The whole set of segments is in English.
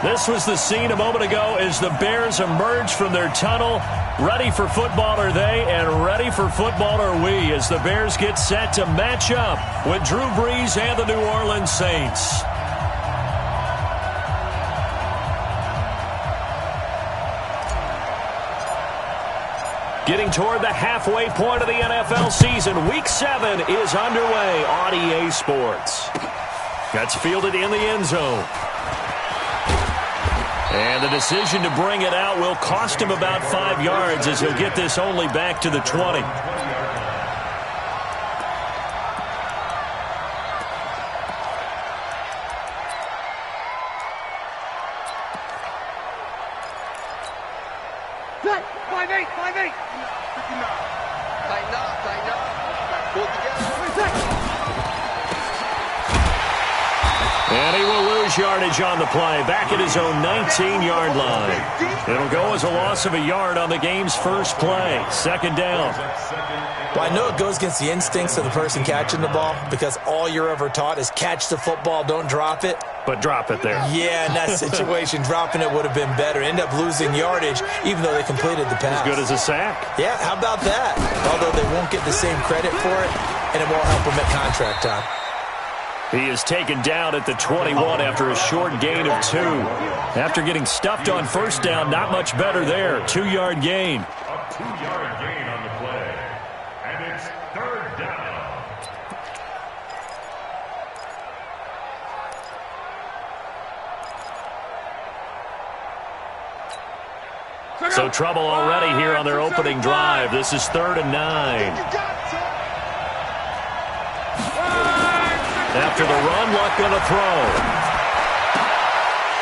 This was the scene a moment ago as the Bears emerged from their tunnel. Ready for football are they, and ready for football are we as the Bears get set to match up with Drew Brees and the New Orleans Saints. Getting toward the halfway point of the NFL season, Week 7 is underway on EA Sports. That's fielded in the end zone. And the decision to bring it out will cost him about 5 yards as he'll get this only back to the 20. And he will lose yardage on the play, back at his own 19-yard line. It'll go as a loss of a yard on the game's first play. Second down. Well, I know it goes against the instincts of the person catching the ball because all you're ever taught is catch the football, don't drop it. But drop it there. Yeah, in that situation, dropping it would have been better. End up losing yardage, even though they completed the pass. As good as a sack. Yeah, how about that? Although they won't get the same credit for it, and it won't help them at contract time. He is taken down at the 21 after a short gain of 2. After getting stuffed on first down, not much better there. 2-yard gain. A 2-yard gain on the play. And it's third down. So trouble already here on their opening drive. This is 3rd and 9. After the run, Luck going to throw.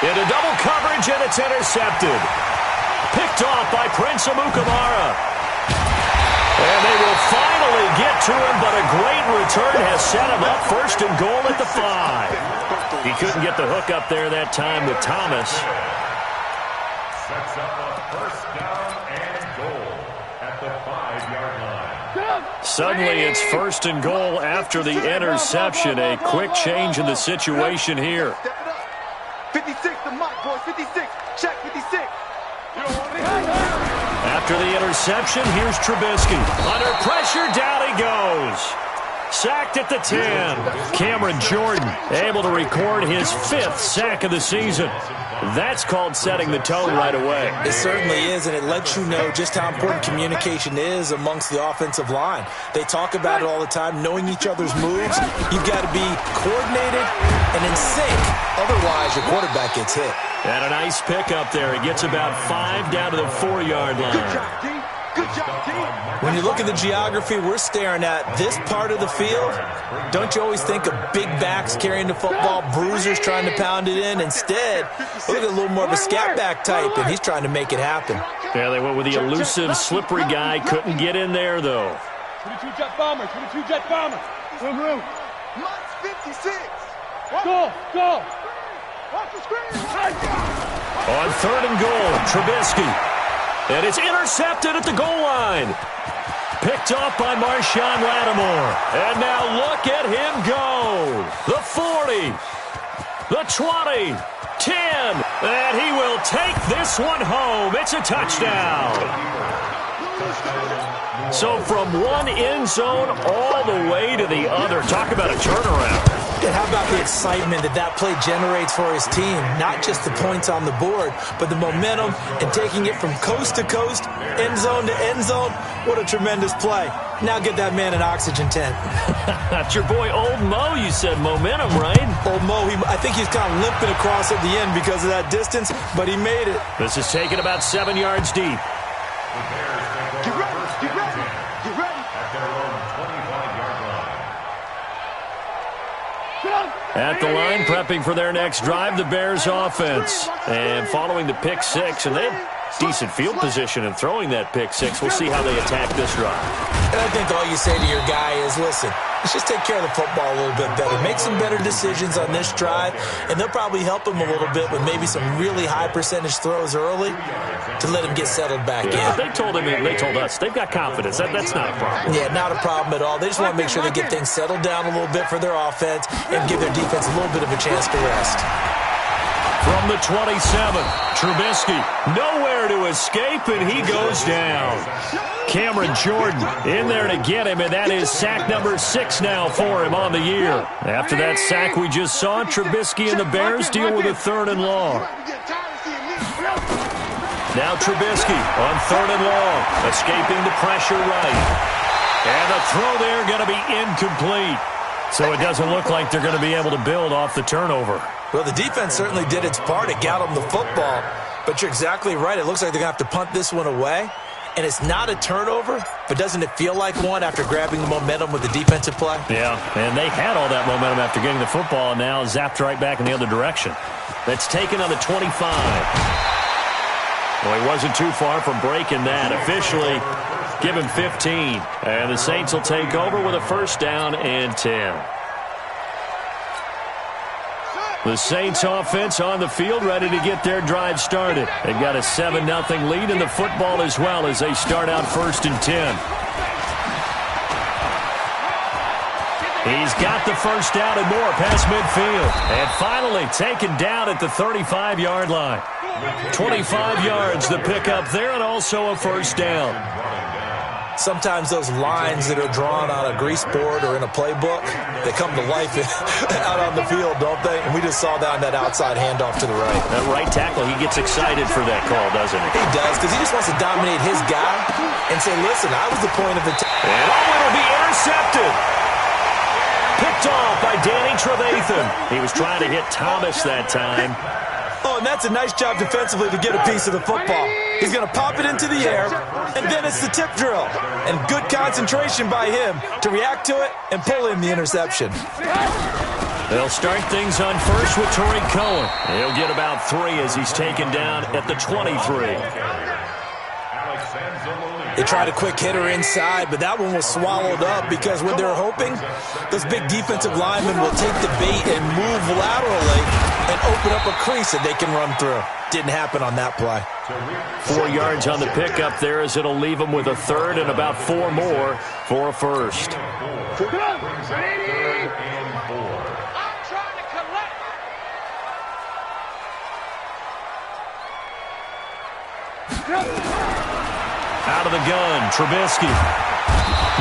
Into double coverage, and it's intercepted. Picked off by Prince Amukamara. And they will finally get to him, but a great return has set him up 1st and goal at the 5. He couldn't get the hook up there that time with Thomas. Sets up a 1st down and goal at the 5-yard line. Suddenly it's 1st and goal after the interception. A quick change in the situation here. 56 to Mike, boys. 56. Check 56. After the interception, here's Trubisky. Under pressure, down he goes. Sacked at the 10. Cameron Jordan able to record his 5th sack of the season. That's called setting the tone right away. It certainly is, and it lets you know just how important communication is amongst the offensive line. They talk about it all the time, knowing each other's moves. You've got to be coordinated and in sync. Otherwise, your quarterback gets hit. And a nice pickup there. He gets about 5 down to the 4-yard line. Good job, D. Good job, D. When you look at the geography we're staring at, this part of the field, don't you always think of big backs carrying the football, bruisers trying to pound it in? Instead, look at a little more of a scat back type, and he's trying to make it happen. Yeah, they went with the elusive, slippery guy. Couldn't get in there, though. 22 jet bombers, 22 jet bombers. Mike's 56. Go. Watch the screen. On 3rd and goal, Trubisky. And it's intercepted at the goal line. Picked off by Marshawn Lattimore. And now look at him go. The 40. The 20. 10. And he will take this one home. It's a touchdown. So from one end zone all the way to the other. Talk about a turnaround. And how about the excitement that play generates for his team? Not just the points on the board, but the momentum and taking it from coast to coast, end zone to end zone. What a tremendous play. Now get that man an oxygen tent. That's your boy Old Mo. You said momentum, right? Old Mo, I think he's kind of limping across at the end because of that distance, but he made it. This is taken about 7 yards deep. Get ready. At their own 25-yard line. At the line, prepping for their next drive, the Bears offense. And following the pick 6, and they have decent field position in throwing that pick 6. We'll see how they attack this drive. And I think all you say to your guy is, listen, let's just take care of the football a little bit better. Make some better decisions on this drive, and they'll probably help him a little bit with maybe some really high percentage throws early to let him get settled back in. They told us, they've got confidence. That's not a problem. Yeah, not a problem at all. They just want to make sure they get things settled down a little bit for their offense and give their defense a little bit of a chance to rest. From the 27. Trubisky nowhere to escape, and he goes down. Cameron Jordan in there to get him, and that is sack number 6 now for him on the year. After that sack we just saw, Trubisky and the Bears deal with a 3rd and long. Now Trubisky on 3rd and long, escaping the pressure right. And the throw there going to be incomplete. So it doesn't look like they're going to be able to build off the turnover. Well, the defense certainly did its part. It got them the football. But you're exactly right. It looks like they're going to have to punt this one away. And it's not a turnover, but doesn't it feel like one after grabbing the momentum with the defensive play? Yeah, and they had all that momentum after getting the football, and now zapped right back in the other direction. That's taken on the 25. Well, he wasn't too far from breaking that. Officially, give him 15. And the Saints will take over with a 1st down and 10. The Saints offense on the field, ready to get their drive started. They've got a 7-0 lead in the football as well as they start out 1st and 10. He's got the 1st down and more past midfield. And finally taken down at the 35-yard line. 25 yards the pickup there, and also a 1st down. Sometimes those lines that are drawn on a grease board or in a playbook, they come to life out on the field, don't they? And we just saw that on that outside handoff to the right. That right tackle, he gets excited for that call, doesn't he? He does, because he just wants to dominate his guy and say, listen, I was the point of attack. And it'll be intercepted. Picked off by Danny Trevathan. He was trying to hit Thomas that time. Oh, and that's a nice job defensively to get a piece of the football. He's going to pop it into the air, and then it's the tip drill. And good concentration by him to react to it and pull in the interception. They'll start things on first with Tariq Cohen. He'll get about 3 as he's taken down at the 23. They tried a quick hitter inside, but that one was swallowed up because when they're hoping, those big defensive linemen will take the bait and move laterally and open up a crease that they can run through. Didn't happen on that play. 4 yards on the pickup there as it'll leave them with a 3rd and about 4 more for a 1st. Out of the gun, Trubisky.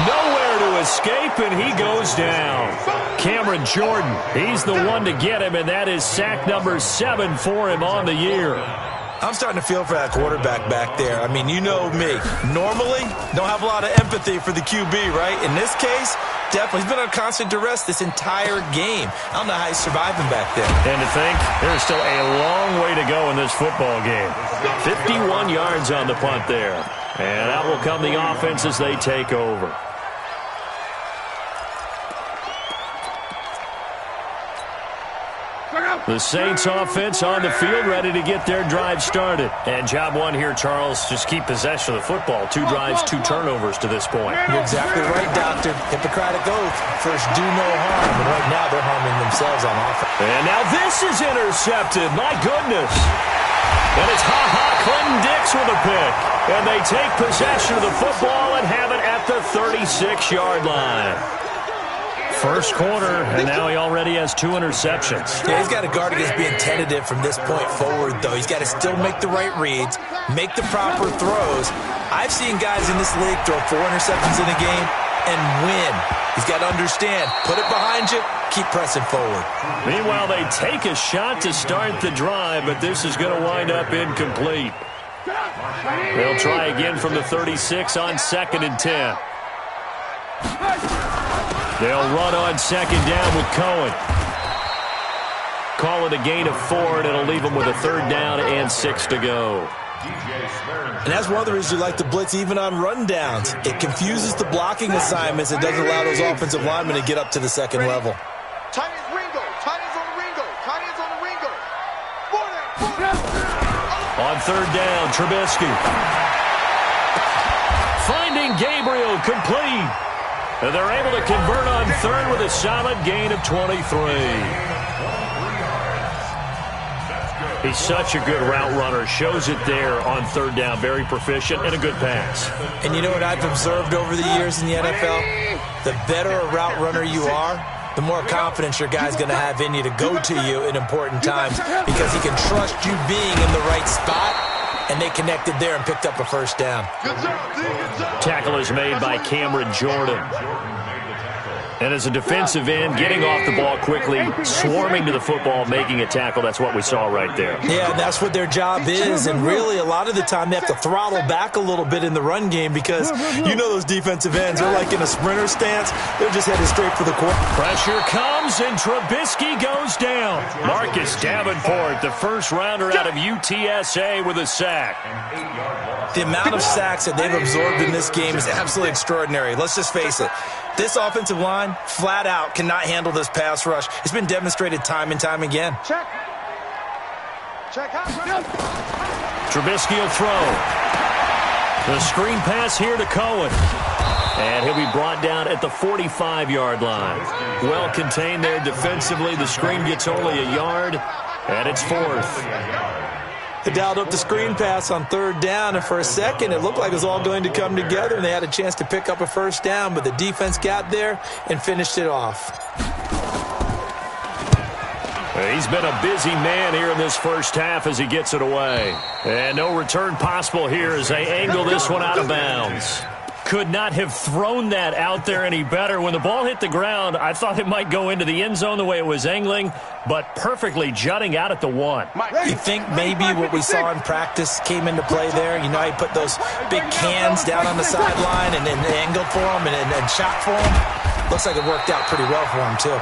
Nowhere to escape, and he goes down. Cameron Jordan, he's the one to get him, and that is sack number 7 for him on the year. I'm starting to feel for that quarterback back there. I mean, you know me. Normally, don't have a lot of empathy for the QB, right? In this case, definitely. He's been on constant duress this entire game. I don't know how he's surviving back there. And to think, there's still a long way to go in this football game. 51 yards on the punt there. And out will come the offense as they take over. The Saints offense on the field, ready to get their drive started. And job one here, Charles, just keep possession of the football. 2 drives, 2 turnovers to this point. You're exactly right, Doctor. Hippocratic oath. First, do no harm. And right now, they're harming themselves on offense. And now this is intercepted. My goodness. And it's Clinton Dix with a pick. And they take possession of the football and have it at the 36-yard line. First quarter, and now he already has 2 interceptions. Yeah, he's got to guard against being tentative from this point forward, though. He's got to still make the right reads, make the proper throws. I've seen guys in this league throw 4 interceptions in a game and win. He's got to understand, put it behind you, keep pressing forward. Meanwhile, they take a shot to start the drive, but this is going to wind up incomplete. They'll try again from the 36 on 2nd and 10. They'll run on 2nd down with Cohen. Call it a gain of 4, and it'll leave them with a 3rd down and 6 to go. And that's one of the reasons you like to blitz even on rundowns. It confuses the blocking assignments. It doesn't allow those offensive linemen to get up to the second level. Tight ends Ringo. Tight ends on the Ringo. Tight ends on the Ringo. On 3rd down, Trubisky. Finding Gabriel complete. And they're able to convert on 3rd with a solid gain of 23. He's such a good route runner. Shows it there on 3rd down. Very proficient and a good pass. And you know what I've observed over the years in the NFL? The better a route runner you are, the more confidence your guy's going to have in you to go to you in important times because he can trust you being in the right spot, and they connected there and picked up a first down. Tackle is made by Cameron Jordan. And as a defensive end, getting off the ball quickly, swarming to the football, making a tackle, that's what we saw right there. Yeah, and that's what their job is. And really, a lot of the time, they have to throttle back a little bit in the run game because you know those defensive ends, they're like in a sprinter stance. They're just headed straight for the quarter. Pressure comes, and Trubisky goes down. Marcus Davenport, the first rounder out of UTSA with a sack. The amount of sacks that they've absorbed in this game is absolutely extraordinary. Let's just face it. This offensive line, flat out, cannot handle this pass rush. It's been demonstrated time and time again. Check. Trubisky will throw. The screen pass here to Cohen. And he'll be brought down at the 45-yard line. Well contained there defensively. The screen gets only a yard, and it's fourth. They dialed up the screen pass on third down, and for a second it looked like it was all going to come together, and they had a chance to pick up a first down, but the defense got there and finished it off. He's been a busy man here in this first half as he gets it away. And no return possible here as they angle this one out of bounds. Could not have thrown that out there any better. When the ball hit the ground, I thought it might go into the end zone the way it was angling, but perfectly jutting out at the 1. You think maybe what we saw in practice came into play there? You know, he put those big cans down on the sideline and then angled for him and shot for him. Looks like it worked out pretty well for him, too.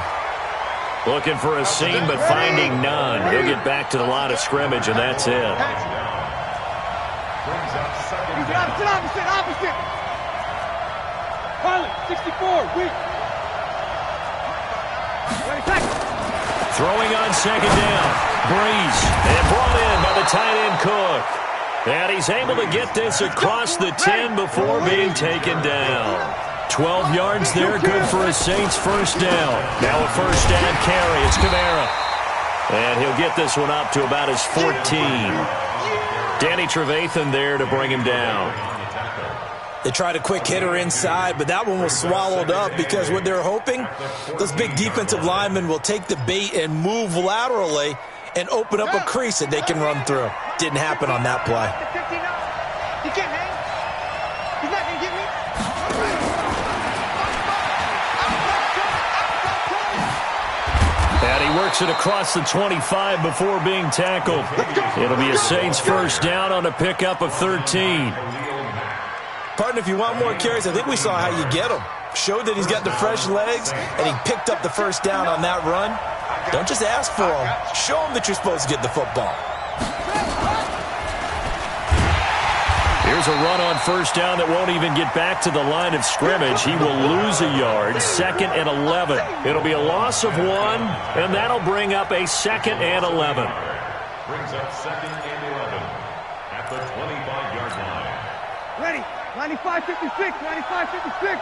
Looking for a seam, but finding none. He'll get back to the line of scrimmage, and that's it. Opposite. Pilot, 64, weak. Throwing on second down. Breeze. And brought in by the tight end Cook. And he's able to get this across the 10 before being taken down. 12 yards there, good for a Saints first down. Now a first down carry. It's Kamara. And he'll get this one up to about his 14. Danny Trevathan there to bring him down. They tried a quick hitter inside, but that one was swallowed up because what they're hoping, those big defensive linemen will take the bait and move laterally and open up a crease that they can run through. Didn't happen on that play. He can't hang. He's not going to get me. And he works it across the 25 before being tackled. It'll be a Saints first down on a pickup of 13. Partner, if you want more carries, I think we saw how you get him. Showed that he's got the fresh legs, and he picked up the first down on that run. Don't just ask for him. Show him that you're supposed to get the football. Here's a run on first down that won't even get back to the line of scrimmage. He will lose a yard, 2nd and 11. It'll be a loss of 1, and that'll bring up a 2nd and 11. Brings up 2nd and 11 at the 25-yard line. Ready. 95-56. 95-56.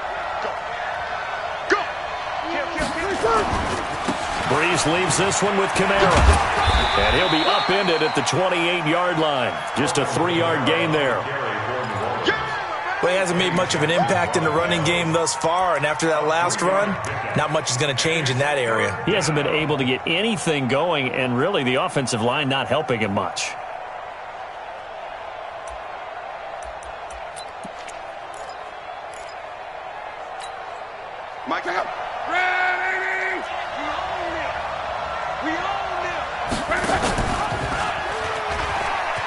Go. Breeze leaves this one with Kamara. And he'll be upended at the 28-yard line. Just a 3-yard gain there. Well, he hasn't made much of an impact in the running game thus far, and after that last run, not much is going to change in that area. He hasn't been able to get anything going, and really the offensive line not helping him much. Mike out. Ready! We own it!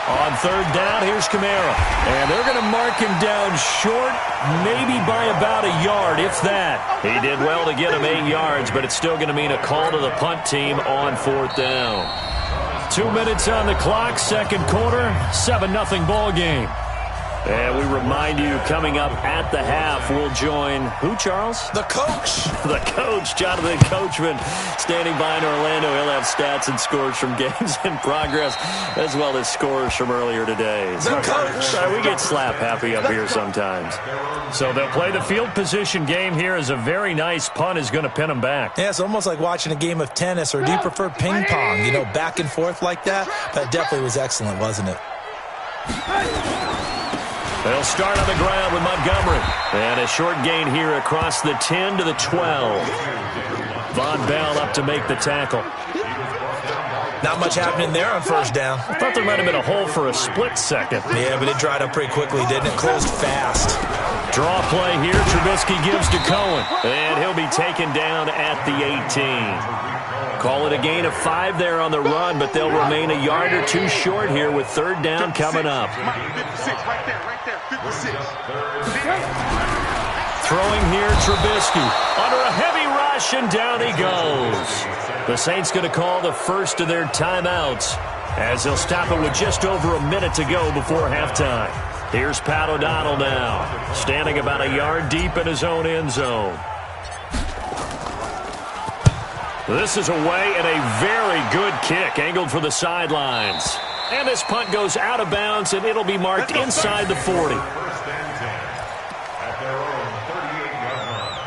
On third down, here's Kamara. And they're going to mark him down short, maybe by about a yard, if that. He did well to get him 8 yards, but it's still going to mean a call to the punt team on fourth down. 2 minutes on the clock, second quarter, 7-0 ball game. And we remind you, coming up at the half, we'll join who, Charles? The coach. The coach, Jonathan Coachman, standing by in Orlando. He'll have stats and scores from games in progress, as well as scores from earlier today. The coach. We get slap happy up here sometimes. So they'll play the field position game here as a very nice punt is going to pin them back. Yeah, it's almost like watching a game of tennis, or do you prefer ping pong? You know, back and forth like that? That definitely was excellent, wasn't it? They'll start on the ground with Montgomery. And a short gain here across the 10 to the 12. Von Bell up to make the tackle. Not much happening there on first down. I thought there might have been a hole for a split second. Yeah, but it dried up pretty quickly, didn't it? Closed fast. Draw play here. Trubisky gives to Cohen. And he'll be taken down at the 18. Call it a gain of 5 there on the run, but they'll remain a yard or two short here with third down coming up. 56, right there, 56. Throwing here, Trubisky. Under a heavy rush, and down he goes. The Saints going to call the first of their timeouts as they'll stop it with just over a minute to go before halftime. Here's Pat O'Donnell now, standing about a yard deep in his own end zone. This is away and a very good kick, angled for the sidelines. And this punt goes out of bounds, and it'll be marked inside the 40. First and 10 at their own 38-yard line.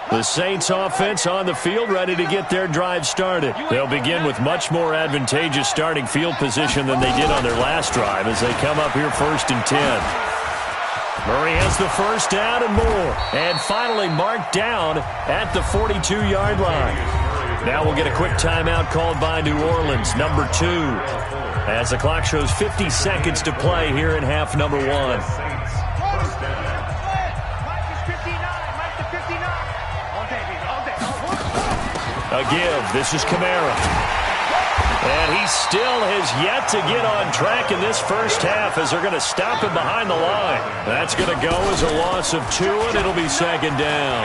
The Saints offense on the field, ready to get their drive started. They'll begin with much more advantageous starting field position than they did on their last drive as they come up here first and 10. Murray has the first down and more. And finally marked down at the 42-yard line. Now we'll get a quick timeout called by New Orleans, number 2. As the clock shows 50 seconds to play here in half number 1. A give. This is Kamara. And he still has yet to get on track in this first half as they're going to stop him behind the line. That's going to go as a loss of 2, and it'll be second down.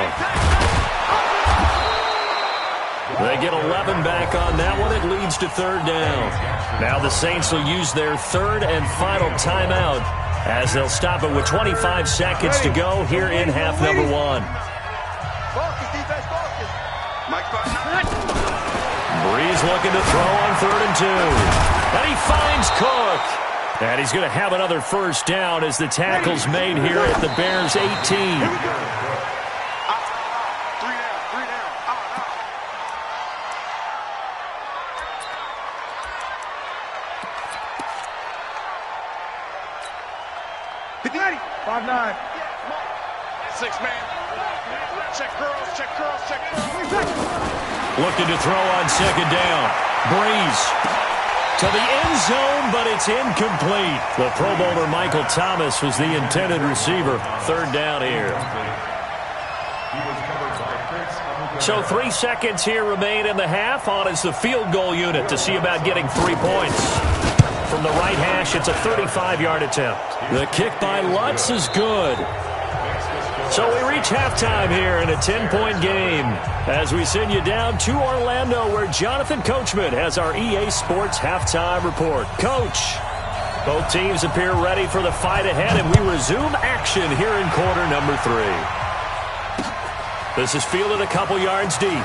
They get 11 back on that one. It leads to third down. Now the Saints will use their third and final timeout as they'll stop it with 25 seconds to go here in half number 1. Focus, defense, focus. Breeze looking to throw on third and 2. And he finds Cook. And he's going to have another first down as the tackle's made here at the Bears' 18. Three down. 5-9. 6-man. Check curls. Looking to throw on second down. Breeze to the end zone, but it's incomplete. The Pro Bowler Michael Thomas was the intended receiver. Third down here. So 3 seconds here remain in the half. On is the field goal unit to see about getting 3 points. From the right hash, it's a 35-yard attempt. The kick by Lutz is good. So we reach halftime here in a 10-point game as we send you down to Orlando where Jonathan Coachman has our EA Sports halftime report. Coach, both teams appear ready for the fight ahead, and we resume action here in quarter number 3. This is fielded a couple yards deep.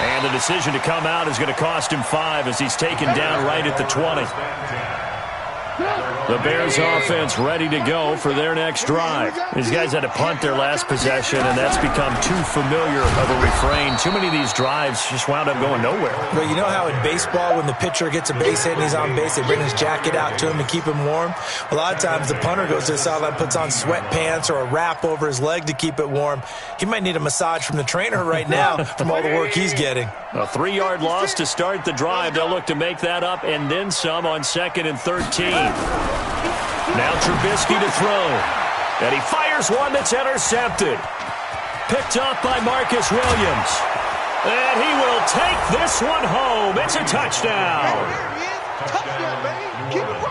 And the decision to come out is going to cost him 5 as he's taken down right at the 20. The Bears offense ready to go for their next drive. These guys had to punt their last possession, and that's become too familiar of a refrain. Too many of these drives just wound up going nowhere. But you know how in baseball, when the pitcher gets a base hit and he's on base, they bring his jacket out to him to keep him warm? A lot of times the punter goes to the sideline, puts on sweatpants or a wrap over his leg to keep it warm. He might need a massage from the trainer right now from all the work he's getting. A 3-yard loss to start the drive. They'll look to make that up and then some on 2nd and 13. Now Trubisky to throw. And he fires one that's intercepted. Picked up by Marcus Williams. And he will take this one home. It's a touchdown.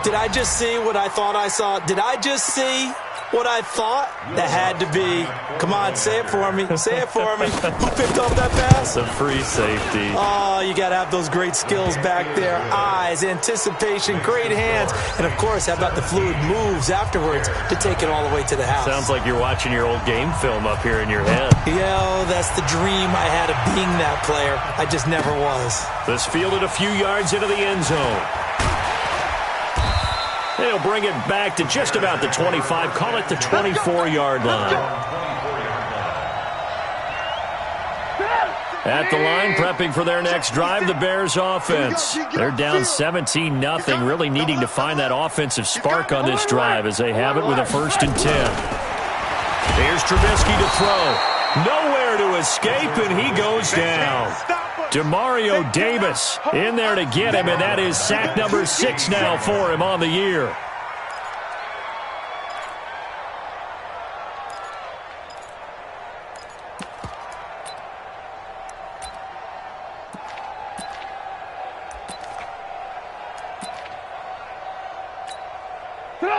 Did I just see what I thought I saw? Did I just see what I thought? That had to be. Come on, say it for me. Say it for me. Who picked up that pass? A free safety. Oh, you got to have those great skills back there. Eyes, anticipation, great hands. And, of course, how about the fluid moves afterwards to take it all the way to the house? Sounds like you're watching your old game film up here in your head. Yo, that's the dream I had of being that player. I just never was. This fielded a few yards into the end zone. They'll bring it back to just about the 25. Call it the 24-yard line. At the line, prepping for their next drive, the Bears offense. They're down 17-0, really needing to find that offensive spark on this drive as they have it with a 1st and 10. Here's Trubisky to throw. Nowhere to escape, and he goes down. Demario Davis in there to get him, and that is sack number 6 now for him on the year.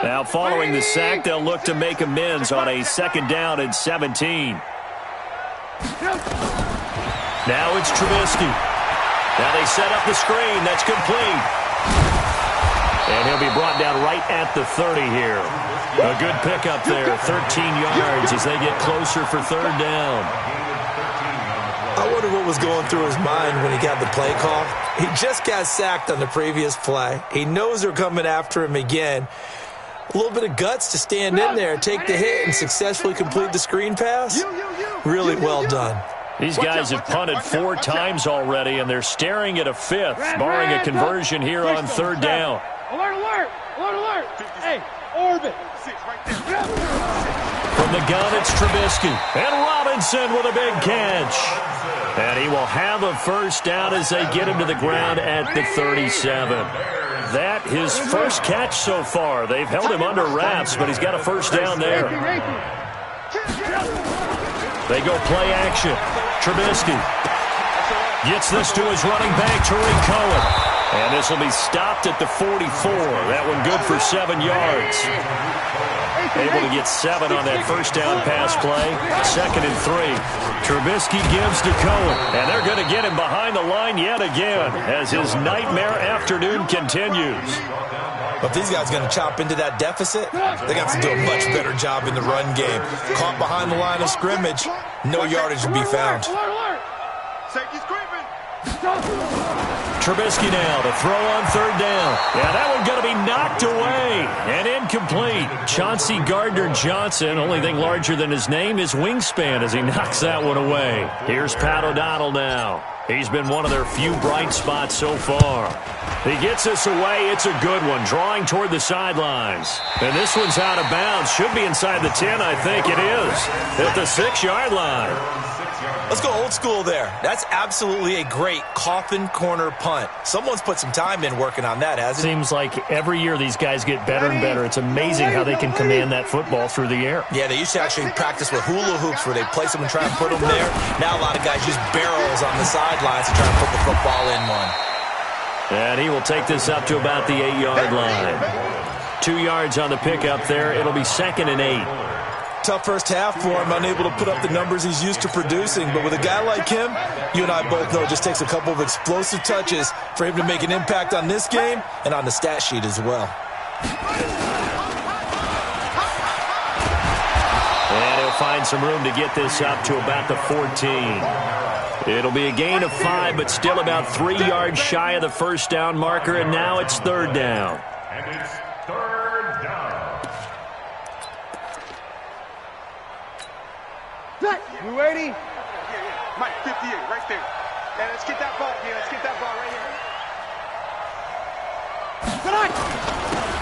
Now following the sack, they'll look to make amends on a 2nd down and 17. Now it's Trubisky. Now they set up the screen. That's complete. And he'll be brought down right at the 30 here. A good pickup there, 13 yards as they get closer for 3rd down. I wonder what was going through his mind when he got the play call. He just got sacked on the previous play. He knows they're coming after him again. A little bit of guts to stand in there, take the hit, and successfully complete the screen pass. Really well done. These guys have punted 4 times already, and they're staring at a 5th, barring a conversion here on 3rd down. Alert, alert! Alert, alert! Hey, orbit! From the gun, it's Trubisky. And Robinson with a big catch. And he will have a 1st down as they get him to the ground at the 37. That his 1st catch so far. They've held him under wraps, but he's got a 1st down there. They go play action. Trubisky gets this to his running back, Tariq Cohen. And this will be stopped at the 44. That one good for 7 yards. Able to get 7 on that 1st down pass play. 2nd and 3. Trubisky gives to Cohen. And they're going to get him behind the line yet again as his nightmare afternoon continues. But if these guys are going to chop into that deficit, they got to do a much better job in the run game. Caught behind the line of scrimmage, no yardage to be found. Safety's creeping. Trubisky now to throw on 3rd down. Yeah, that one going to be knocked away and incomplete. Chauncey Gardner-Johnson, only thing larger than his name is wingspan as he knocks that one away. Here's Pat O'Donnell now. He's been one of their few bright spots so far. He gets this away. It's a good one, drawing toward the sidelines. And this one's out of bounds. Should be inside the 10, I think it is. At the 6-yard line. Let's go old school there. That's absolutely a great coffin corner punt. Someone's put some time in working on that, hasn't it? Seems like every year these guys get better and better. It's amazing how they can command that football through the air. Yeah, they used to actually practice with hula hoops where they place them and try and put them there. Now a lot of guys use barrels on the sidelines to try and put the football in one. And he will take this up to about the 8-yard line. 2 yards on the pickup there. It'll be 2nd and 8. Tough first half for him, unable to put up the numbers he's used to producing. But with a guy like him, you and I both know it just takes a couple of explosive touches for him to make an impact on this game and on the stat sheet as well. And he'll find some room to get this up to about the 14. It'll be a gain of 5, but still about 3 yards shy of the 1st down marker, and now it's 3rd down. And it's 3rd down. You ready? Mike, 58, right there. Yeah, let's get that ball here. Let's get that ball right here.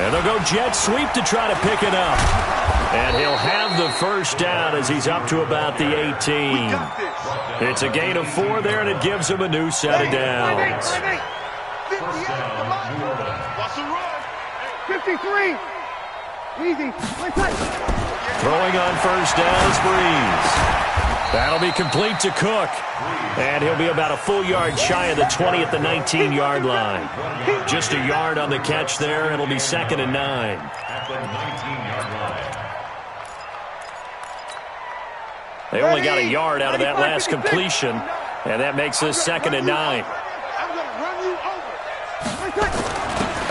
And they'll go jet sweep to try to pick it up. And he'll have the 1st down as he's up to about the 18. It's a gain of 4 there, and it gives him a new set of downs. 53. Easy. Throwing on 1st down is Breeze. That'll be complete to Cook. And he'll be about a full yard shy of the 20 at the 19-yard line. Just a yard on the catch there. It'll be 2nd and 9. At the 19-yard line. They only got a yard out of that last completion, and that makes this 2nd and 9. I'm going to run you over.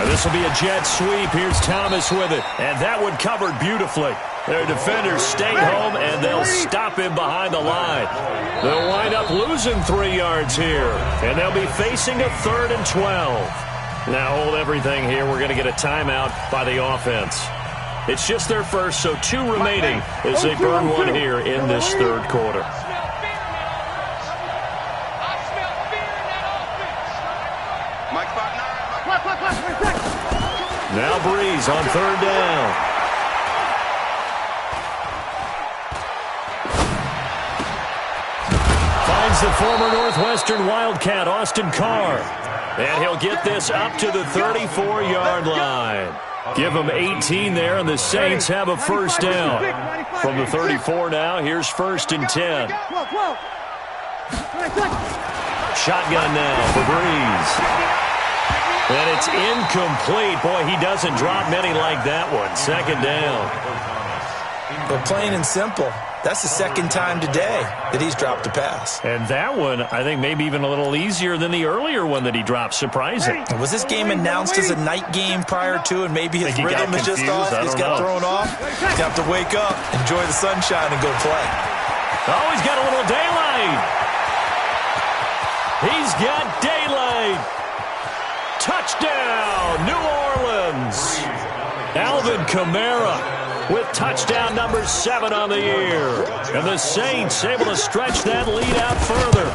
And this will be a jet sweep. Here's Thomas with it, and that one covered beautifully. Their defenders stay home, and they'll stop him behind the line. They'll wind up losing 3 yards here, and they'll be facing a 3rd and 12. Now hold everything here. We're going to get a timeout by the offense. It's just their first, so 2 remaining as they burn one here in this 3rd quarter. Now Breeze on third down. Finds the former Northwestern Wildcat, Austin Carr. And he'll get this up to the 34-yard line. Give them 18 there, and the Saints have a first down. From the 34 now, here's 1st and 10. Shotgun now for Breeze. And it's incomplete. Boy, he doesn't drop many like that one. 2nd down. But plain and simple, that's the 2nd time today that he's dropped a pass. And that one, I think, maybe even a little easier than the earlier one that he dropped. Surprising. Was this game announced as a night game prior to, and maybe his rhythm is just off? He's got thrown off. He's got to wake up, enjoy the sunshine, and go play. Oh, he's got a little daylight. He's got daylight. Touchdown, New Orleans. Alvin Kamara with touchdown number 7 on the year. And the Saints able to stretch that lead out further.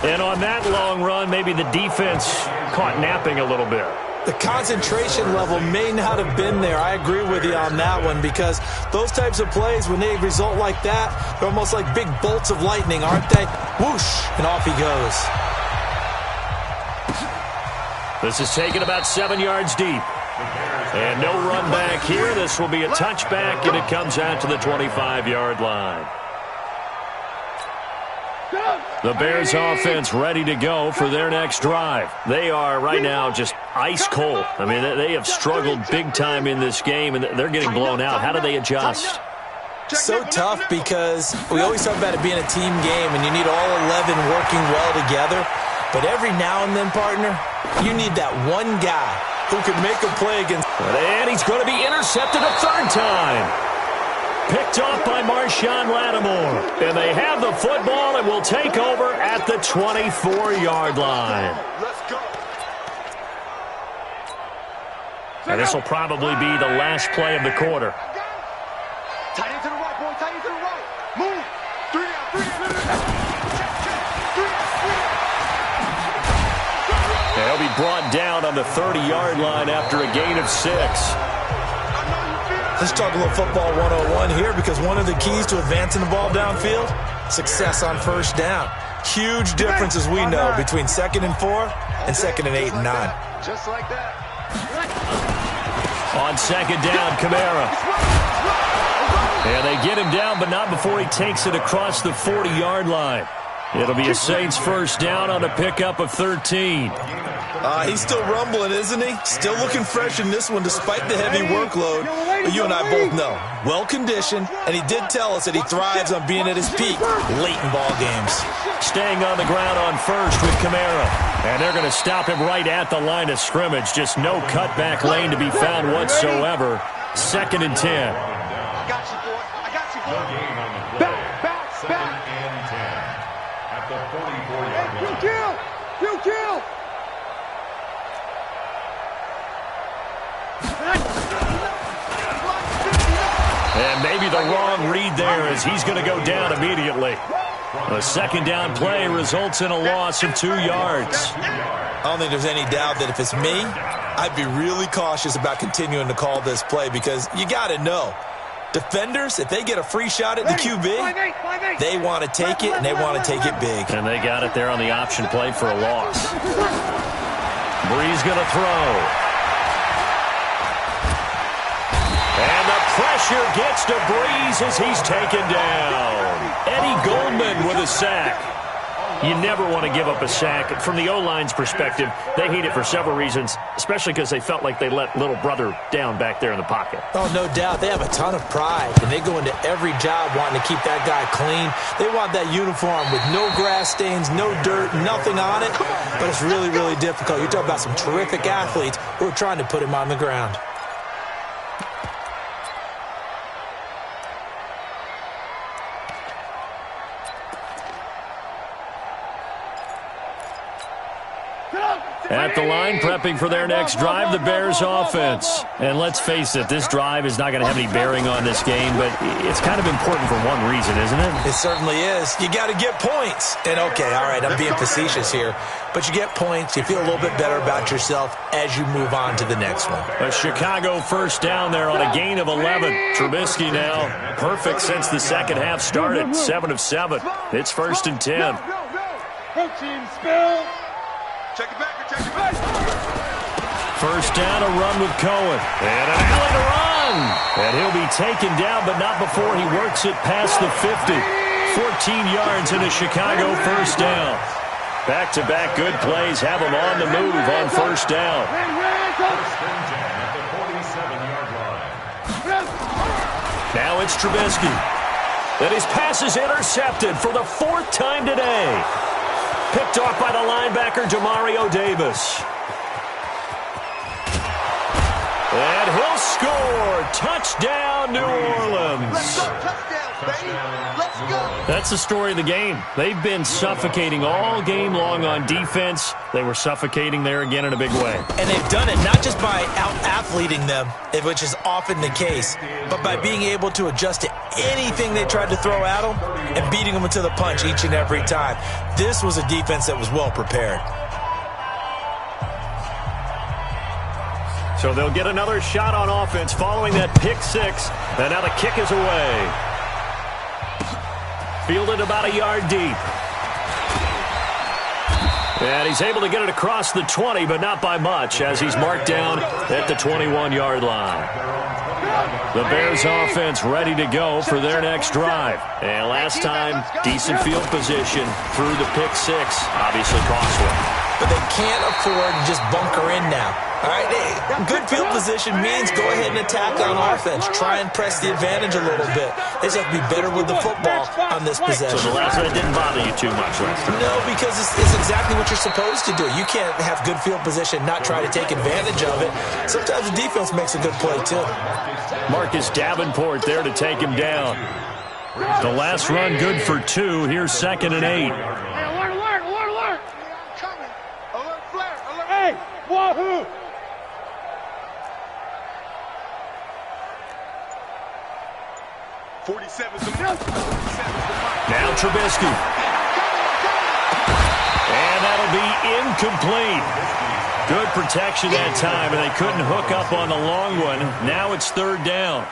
And on that long run, maybe the defense caught napping a little bit. The concentration level may not have been there. I agree with you on that one, because those types of plays, when they result like that, they're almost like big bolts of lightning, aren't they? Whoosh, and off he goes. This is taken about 7 yards deep. And no run back here. This will be a touchback, and it comes out to the 25-yard line. The Bears offense ready to go for their next drive. They are right now just ice cold. I mean, they have struggled big time in this game, and they're getting blown out. How do they adjust? So tough, because we always talk about it being a team game, and you need all 11 working well together. But every now and then, partner, you need that one guy who can make a play against. And he's going to be intercepted a 3rd time. Picked off by Marshawn Lattimore. And they have the football and will take over at the 24-yard line. And this will probably be the last play of the quarter. Tight end to the right, boy. Tight end to the right. Move. 3 out. He'll be brought down on the 30-yard line after a gain of 6. Let's talk a little football 101 here, because one of the keys to advancing the ball downfield, success on 1st down. Huge difference, as we know, between 2nd and 4 and 2nd and 8 and 9. Just like that. On 2nd down, Kamara. And they get him down, but not before he takes it across the 40-yard line. It'll be a Saints 1st down on a pickup of 13. He's still rumbling, isn't he? Still looking fresh in this one despite the heavy workload. But you and I both know, well-conditioned, and he did tell us that he thrives on being at his peak late in ball games. Staying on the ground on 1st with Kamara. And they're going to stop him right at the line of scrimmage. Just no cutback lane to be found whatsoever. 2nd and 10. I got you, boy. I got you, boy. Back. 2nd and 10 at the 44-yard line. You kill! And maybe the wrong read there, as he's going to go down immediately. A 2nd down play results in a loss of 2 yards. I don't think there's any doubt that if it's me, I'd be really cautious about continuing to call this play, because you got to know, defenders, if they get a free shot at the QB, they want to take it, and they want to take it big. And they got it there on the option play for a loss. Breeze going to throw. And the pressure gets to Breeze as he's taken down. Eddie Goldman with a sack. You never want to give up a sack. From the O-line's perspective, they hate it for several reasons, especially because they felt like they let little brother down back there in the pocket. Oh, no doubt. They have a ton of pride, and they go into every job wanting to keep that guy clean. They want that uniform with no grass stains, no dirt, nothing on it. But it's really, really difficult. You're talking about some terrific athletes who are trying to put him on the ground. At the line, prepping for their next drive, the Bears offense. And let's face it, this drive is not going to have any bearing on this game, but it's kind of important for one reason, isn't it? It certainly is. You got to get points. And okay, all right, I'm being facetious here. but you get points. You feel a little bit better about yourself as you move on to the next one. A Chicago first down there on a gain of 11. Trubisky now perfect since the second half started. 7 of 7. It's 1st and 10. Coaching spill. Check it back. Check it back. First down, a run with Cohen. And an alley to run. And he'll be taken down, but not before he works it past the 50. 14 yards in a Chicago first down. Back-to-back good plays have him on the move on first down. Now it's Trubisky. And his pass is intercepted for the 4th time today. Picked off by the linebacker, Demario Davis. And he'll score. Touchdown, New Orleans. Let's go. Touchdown, baby. Let's go. That's the story of the game. They've been suffocating all game long on defense. They were suffocating there again in a big way. And they've done it not just by out-athleting them, which is often the case, but by being able to adjust to anything they tried to throw at them and beating them to the punch each and every time. This was a defense that was well prepared. So they'll get another shot on offense following that pick six. And now the kick is away. Fielded about a yard deep. And he's able to get it across the 20, but not by much, as he's marked down at the 21-yard line. The Bears offense ready to go for their next drive. And last time, decent field position through the pick six. Obviously costly. But they can't afford to just bunker in now. All right, good field position means go ahead and attack on offense. Try and press the advantage a little bit. They just have to be better with the football on this possession. So the last one didn't bother you too much last time? No, because it's exactly what you're supposed to do. You can't have good field position, not try to take advantage of it. Sometimes the defense makes a good play, too. Marcus Davenport there to take him down. The last run good for 2. Here's 2nd and 8. Hey, alert. Coming. Alert flare. Alert. Hey, wahoo. 47's the mark. 47's the mark. Now Trubisky. And that'll be incomplete. Good protection that time, and they couldn't hook up on the long one. Now it's 3rd down.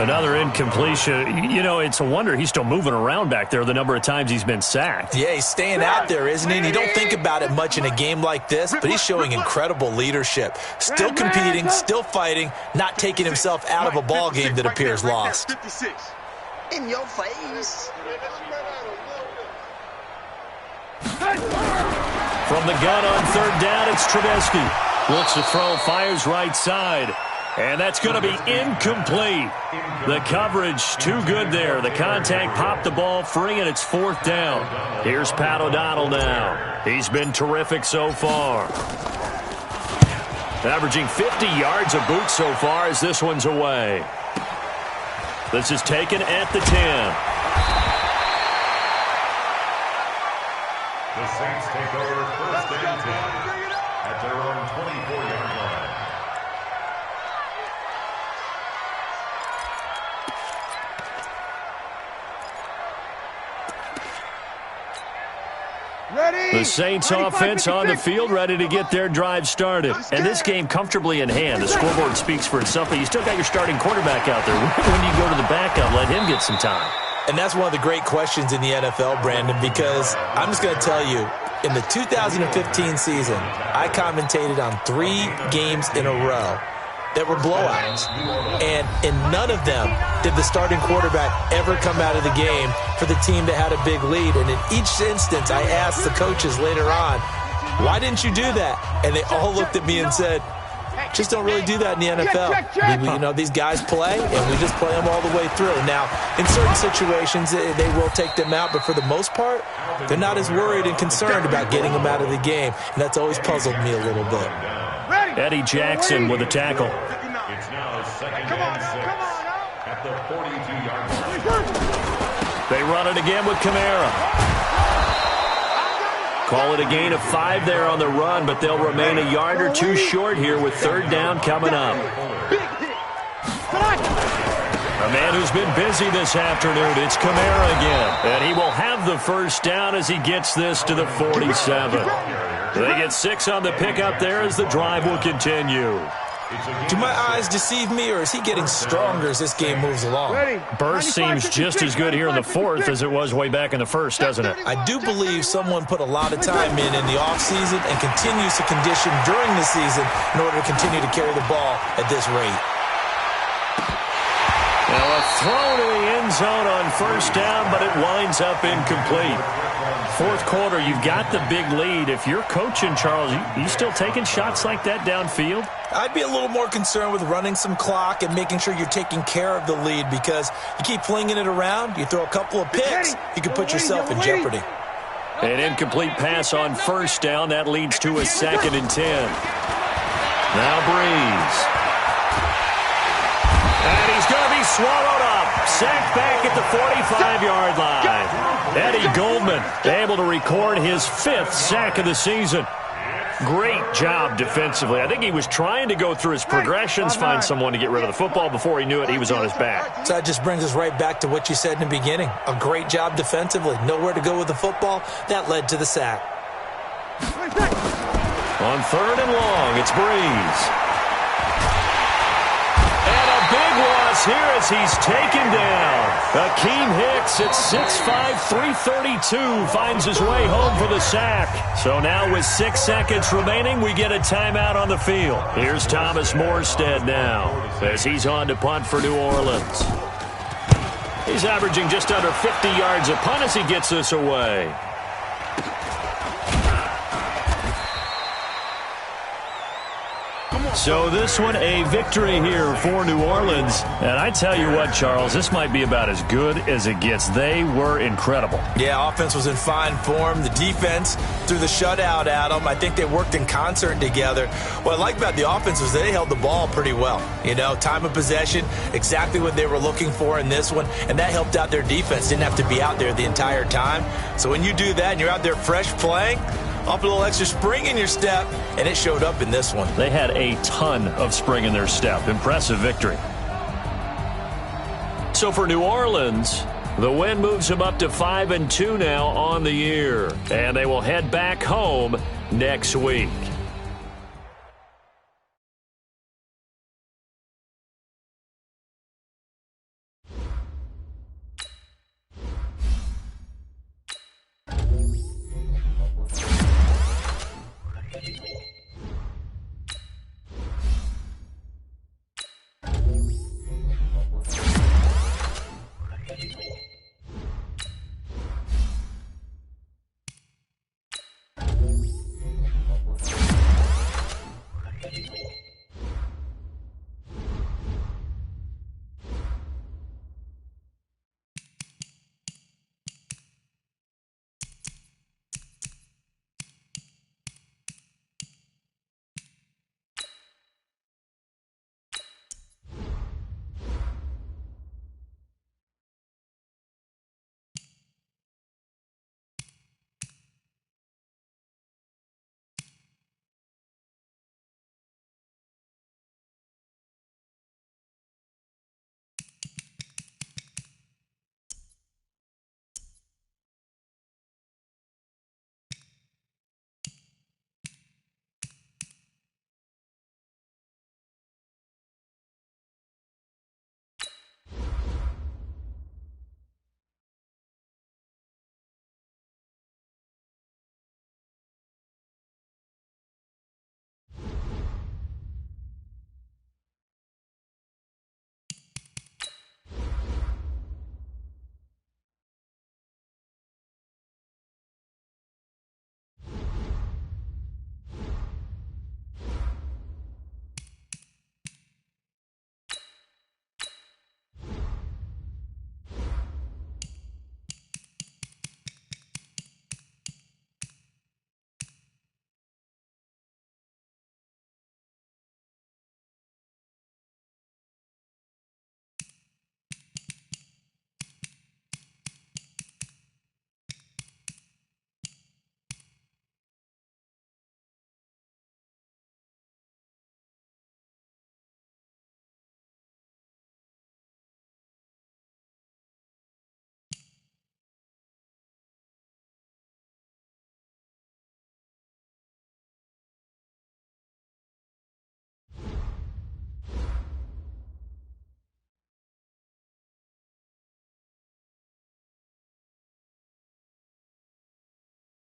Another incompletion. You know, it's a wonder he's still moving around back there the number of times he's been sacked. Yeah, he's staying out there, isn't he? And you don't think about it much in a game like this, but he's showing incredible leadership. Still competing, still fighting, not taking himself out of a ball game that appears lost. 56. In your face. From the gun on 3rd down, it's Trubisky. Looks to throw, fires right side. And that's going to be incomplete. The coverage too good there. The contact popped the ball free, and it's 4th down. Here's Pat O'Donnell now. He's been terrific so far. Averaging 50 yards a boot so far as this one's away. This is taken at the 10. The Saints take over 1st and 10 at their own 24-yard line. Ready. The Saints offense on the field, ready to get their drive started. And this game comfortably in hand. The scoreboard speaks for itself, but you still got your starting quarterback out there. When you go to the backup, let him get some time. And that's one of the great questions in the NFL, Brandon, because I'm just going to tell you, in the 2015 season, I commentated on 3 games in a row that were blowouts. And in none of them did the starting quarterback ever come out of the game for the team that had a big lead. And in each instance, I asked the coaches later on, why didn't you do that? And they all looked at me and said, just don't really do that in the NFL. You know, these guys play, and we just play them all the way through. Now, in certain situations, they will take them out, but for the most part, they're not as worried and concerned about getting them out of the game, and that's always puzzled me a little bit. Eddie Jackson with a tackle. It's now 2nd and 6 at the 42-yard line. They run it again with Kamara. Call it a gain of 5 there on the run, but they'll remain a yard or 2 short here with 3rd down coming up. A man who's been busy this afternoon, it's Kamara again. And he will have the first down as he gets this to the 47. They get 6 on the pickup there as the drive will continue. Do my eyes deceive me, or is he getting stronger as this game moves along? Burst seems just as good here in the fourth as it was way back in the first, doesn't it? I do believe someone put a lot of time in the offseason and continues to condition during the season in order to continue to carry the ball at this rate. Now a throw to the end zone on first down, but it winds up incomplete. Fourth quarter, you've got the big lead. If you're coaching, Charles, you still taking shots like that downfield? I'd be a little more concerned with running some clock and making sure you're taking care of the lead, because you keep flinging it around, you throw a couple of picks, you can put yourself in jeopardy. An incomplete pass on first down. That leads to a 2nd and 10. Now Breeze. And he's going to be swallowed up. Sacked back at the 45-yard line. Eddie Goldman able to record his 5th sack of the season. Great job defensively. I think he was trying to go through his progressions, find someone to get rid of the football. Before he knew it, he was on his back. So that just brings us right back to what you said in the beginning. A great job defensively. Nowhere to go with the football. That led to the sack. On 3rd and long, it's Breeze. And a big loss here as he's taken down. Akeem Hicks at 6'5", 332 finds his way home for the sack. So now with 6 seconds remaining, we get a timeout on the field. Here's Thomas Morstead now as he's on to punt for New Orleans. He's averaging just under 50 yards a punt as he gets this away. So this one, a victory here for New Orleans. And I tell you what, Charles, this might be about as good as it gets. They were incredible. Yeah, offense was in fine form. The defense threw the shutout at them. I think they worked in concert together. What I like about the offense was they held the ball pretty well. You know, time of possession, exactly what they were looking for in this one. And that helped out their defense. Didn't have to be out there the entire time. So when you do that and you're out there fresh playing, off a little extra spring in your step, and it showed up in this one. They had a ton of spring in their step. Impressive victory. So for New Orleans, the win moves them up to 5-2 now on the year, and they will head back home next week.